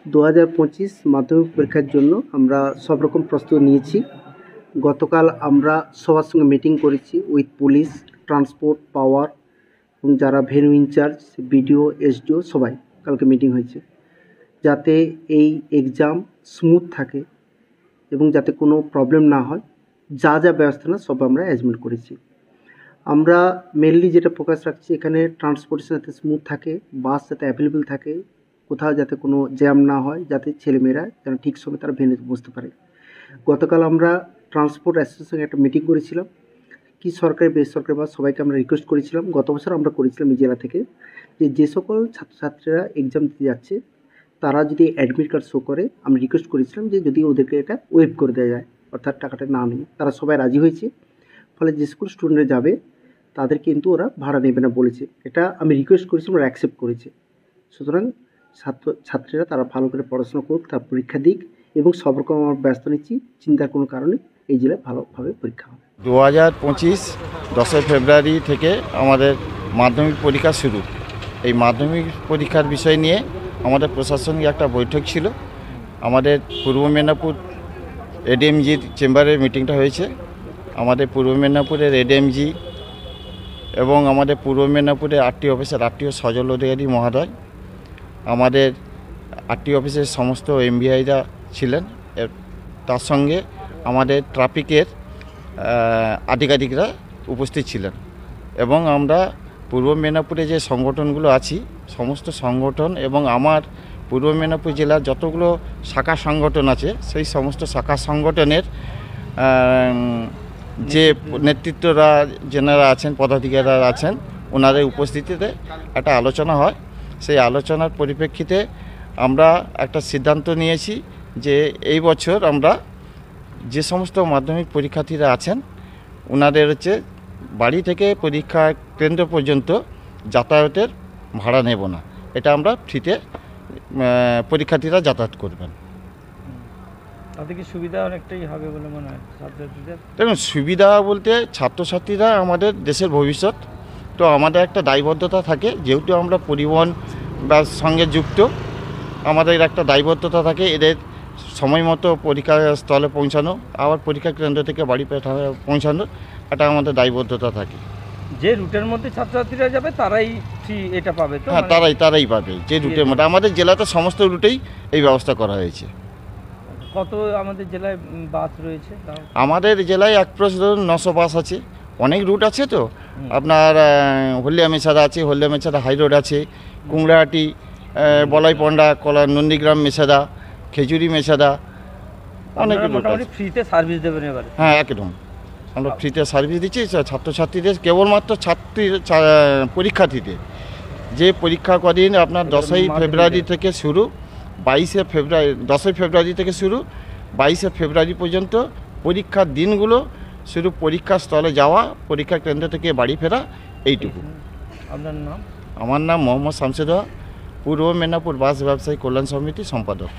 2025 মাধ্যমিক পরীক্ষার জন্য আমরা সব রকম প্রস্তুতি নিয়েছি। গতকাল আমরা সবার সঙ্গে মিটিং করেছি উইথ পুলিশ, ট্রান্সপোর্ট, পাওয়ার এবং যারা ভেন্যু ইনচার্জ, বিডিও, এসডিও সবাই কালকে মিটিং হয়েছে, যাতে এই এক্সাম স্মুথ থাকে এবং যাতে কোনো প্রবলেম না হয়। যা ব্যবস্থা না সব আমরা অ্যারেঞ্জমেন্ট করেছি। আমরা মেনলি যেটা ফোকাস রাখছি, এখানে ট্রান্সপোর্টেশন যাতে স্মুথ থাকে, বাস যাতে অ্যাভেলেবেল থাকে, কোথাও যাতে কোনো জ্যাম না হয়, যাতে ছেলেমেয়েরা যেন ঠিক সময় তারা ভেন্যুতে বসতে পারে। গতকাল আমরা ট্রান্সপোর্ট অ্যাসোসিয়েশনের একটা মিটিং করেছিলাম, কি সরকারি বেসরকারি বাস সবাইকে আমরা রিকোয়েস্ট করেছিলাম। গত বছর আমরা করেছিলাম এই জেলা থেকে যে সকল ছাত্রছাত্রীরা এক্সাম দিতে যাচ্ছে তারা যদি অ্যাডমিট কার্ড শো করে, আমরা রিকোয়েস্ট করেছিলাম যে যদি ওদেরকে এটা ওয়েভ করে দেওয়া যায়, অর্থাৎ টাকাটা না নিয়ে। তারা সবাই রাজি হয়েছে, ফলে যে স্কুল স্টুডেন্টরা যাবে তাদের কিন্তু ওরা ভাড়া নেবে না বলেছে। এটা আমি রিকোয়েস্ট করেছি, ওরা অ্যাকসেপ্ট করেছে। সুতরাং ছাত্রীরা তারা ভালো করে পড়াশোনা করুক, তার পরীক্ষা দিক, এবং সব রকম আমার ব্যস্ত নিচ্ছি, চিন্তার কোনো কারণে এই জেলায় ভালোভাবে পরীক্ষা হবে। 2025 10 ফেব্রুয়ারি থেকে আমাদের মাধ্যমিক পরীক্ষা শুরু। এই মাধ্যমিক পরীক্ষার বিষয় নিয়ে আমাদের প্রশাসনিক একটা বৈঠক ছিল। আমাদের পূর্ব মেদিনীপুর এডিএমজির চেম্বারে মিটিংটা হয়েছে। আমাদের পূর্ব মেদিনীপুরের এডিএমজি এবং আমাদের পূর্ব মেদিনীপুরের আরটিও অফিসের আরটিও সজল অধিকারী মহোদয়, আমাদের আরটিও অফিসের সমস্ত এমভিআইরা ছিলেন, তার সঙ্গে আমাদের ট্রাফিকের আধিকারিকরা উপস্থিত ছিলেন। এবং আমরা পূর্ব মেদিনীপুরে যে সংগঠনগুলো আছি, সমস্ত সংগঠন এবং আমার পূর্ব মেদিনীপুর জেলার যতগুলো শাখা সংগঠন আছে, সেই সমস্ত শাখা সংগঠনের যে নেতৃত্বরা যেনারা আছেন, পদাধিকারীরা আছেন, ওনাদের উপস্থিতিতে একটা আলোচনা হয়। সেই আলোচনার পরিপ্রেক্ষিতে আমরা একটা সিদ্ধান্ত নিয়েছি যে এই বছর আমরা যে সমস্ত মাধ্যমিক পরীক্ষার্থীরা আছেন ওনাদের বাড়ি থেকে পরীক্ষা কেন্দ্র পর্যন্ত যাতায়াতের ভাড়া নেব না। এটা আমরা ফ্রিতে পরীক্ষার্থীরা যাতায়াত করবেন। তাতে কি সুবিধা অনেকটাই হবে বলে মনে হয় ছাত্রছাত্রীদের? দেখুন, সুবিধা বলতে ছাত্রছাত্রীরা আমাদের দেশের ভবিষ্যৎ, তো আমাদের একটা দায়বদ্ধতা থাকে, যেহেতু আমরা পরিবহন বা সঙ্গে যুক্ত, আমাদের একটা দায়বদ্ধতা থাকে এদের সময় মতো পরীক্ষা স্থলে পৌঁছানো, আবার পরীক্ষা কেন্দ্র থেকে বাড়ি পৌঁছানো, এটা আমাদের দায়বদ্ধতা থাকে। যে রুটের মধ্যে ছাত্রছাত্রীরা যাবে তারাই এটা পাবে তো? হ্যাঁ, তারাই পাবে যে রুটের মধ্যে। আমাদের জেলাতে সমস্ত রুটেই এই ব্যবস্থা করা হয়েছে। কত আমাদের জেলায় বাস রয়েছে? আমাদের জেলায় অ্যাপ্রক্স ধরুন 900 বাস আছে। অনেক রুট আছে, তো আপনার হলদিয়া মেছাদা আছে, হলদিয়া মেছাদা হাই রোড আছে, কুমড়াহাটি, বলাইপন্ডা, নন্দীগ্রাম মেছাদা, খেজুরি মেছাদা, অনেক রুট আছে। ফ্রিতে সার্ভিস দেবেন এবারে? হ্যাঁ, একদম আমরা ফ্রিতে সার্ভিস দিচ্ছি ছাত্রছাত্রীদের। কেবলমাত্র পরীক্ষার্থীদের যে পরীক্ষা কদিন আপনার 10ই ফেব্রুয়ারি থেকে শুরু, 10ই ফেব্রুয়ারি থেকে শুরু 22শে ফেব্রুয়ারি পর্যন্ত পরীক্ষার দিনগুলো শুধু পরীক্ষা স্থলে যাওয়া, পরীক্ষা কেন্দ্র থেকে বাড়ি ফেরা, এইটুকু। আপনার নাম? আমার নাম মোহাম্মদ শামসুদ, পূর্ব মেদিনীপুর বাস ব্যবসায়ী কল্যাণ সমিতি সম্পাদক।